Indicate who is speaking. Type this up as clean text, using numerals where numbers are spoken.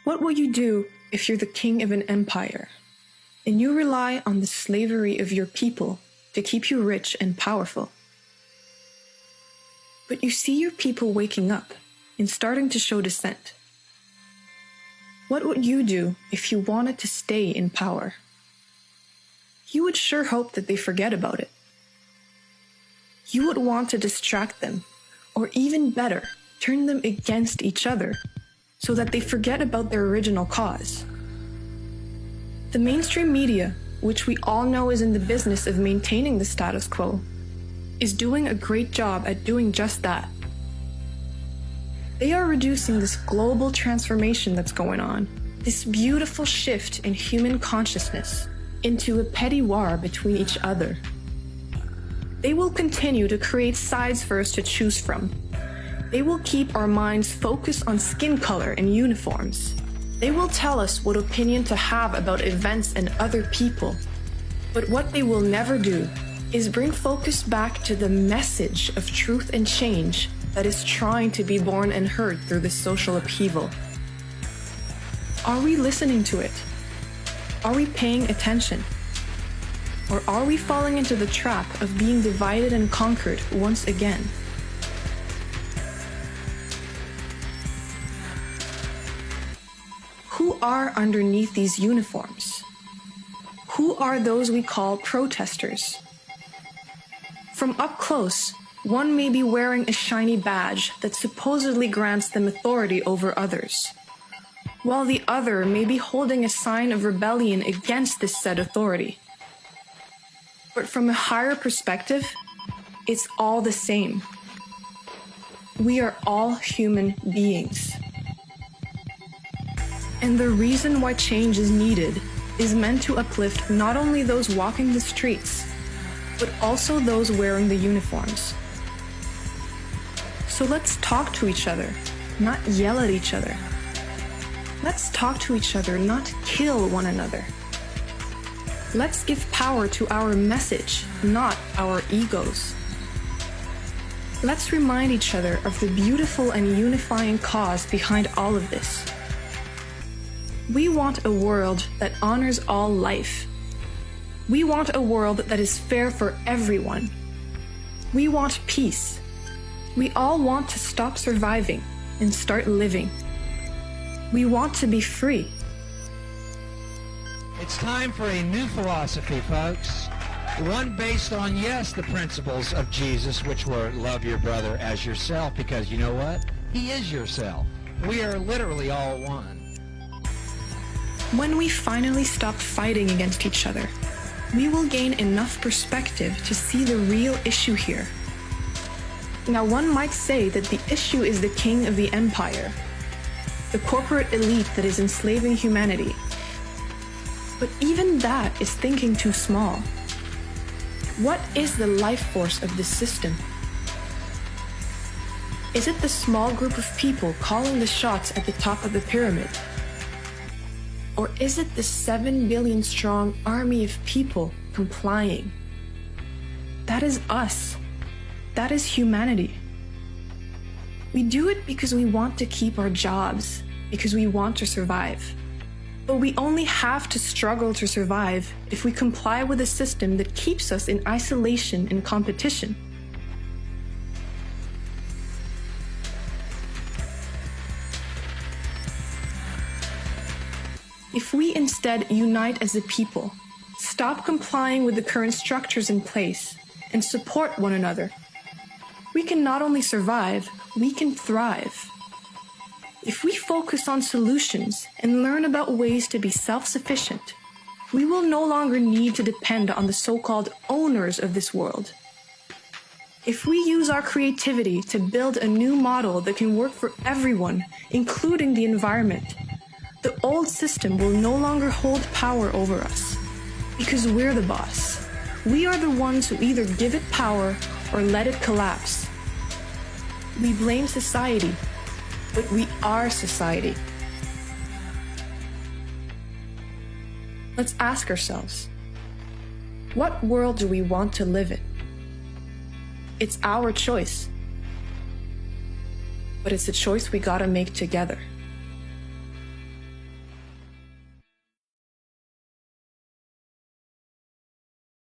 Speaker 1: What will you do if you're the king of an empire, and you rely on the slavery of your people to keep you rich and powerful? But you see your people waking up and starting to show dissent. What would you do if you wanted to stay in power? You would sure hope that they forget about it. You would want to distract them, or even better, turn them against each other, so that they forget about their original cause. The mainstream media, which we all know is in the business of maintaining the status quo, is doing a great job at doing just that. They are reducing this global transformation that's going on, this beautiful shift in human consciousness, into a petty war between each other. They will continue to create sides for us to choose from. They will keep our minds focused on skin color and uniforms. They will tell us what opinion to have about events and other people. But what they will never do is bring focus back to the message of truth and change that is trying to be born and heard through this social upheaval. Are we listening to it? Are we paying attention? Or are we falling into the trap of being divided and conquered once again? Who are underneath these uniforms? Who are those we call protesters? From up close, one may be wearing a shiny badge that supposedly grants them authority over others, while the other may be holding a sign of rebellion against this said authority. But from a higher perspective, it's all the same. We are all human beings. And the reason why change is needed is meant to uplift not only those walking the streets, but also those wearing the uniforms. So let's talk to each other, not yell at each other. Let's talk to each other, not kill one another. Let's give power to our message, not our egos. Let's remind each other of the beautiful and unifying cause behind all of this. We want a world that honors all life. We want a world that is fair for everyone. We want peace. We all want to stop surviving and start living. We want to be free.
Speaker 2: It's time for a new philosophy, folks. One based on, yes, the principles of Jesus, which were love your brother as yourself, because you know what? He is yourself. We are literally all one.
Speaker 1: When we finally stop fighting against each other, we will gain enough perspective to see the real issue here. Now, one might say that the issue is the king of the empire, the corporate elite that is enslaving humanity. But even that is thinking too small. What is the life force of this system? Is it the small group of people calling the shots at the top of the pyramid? Or is it the 7 billion strong army of people complying? That is us. That is humanity. We do it because we want to keep our jobs, because we want to survive. But we only have to struggle to survive if we comply with a system that keeps us in isolation and competition. If we instead unite as a people, stop complying with the current structures in place, and support one another, we can not only survive, we can thrive. If we focus on solutions and learn about ways to be self-sufficient, we will no longer need to depend on the so-called owners of this world. If we use our creativity to build a new model that can work for everyone, including the environment, the old system will no longer hold power over us, because we're the boss. We are the ones who either give it power or let it collapse. We blame society, but we are society. Let's ask ourselves, what world do we want to live in? It's our choice, but it's a choice we gotta make together.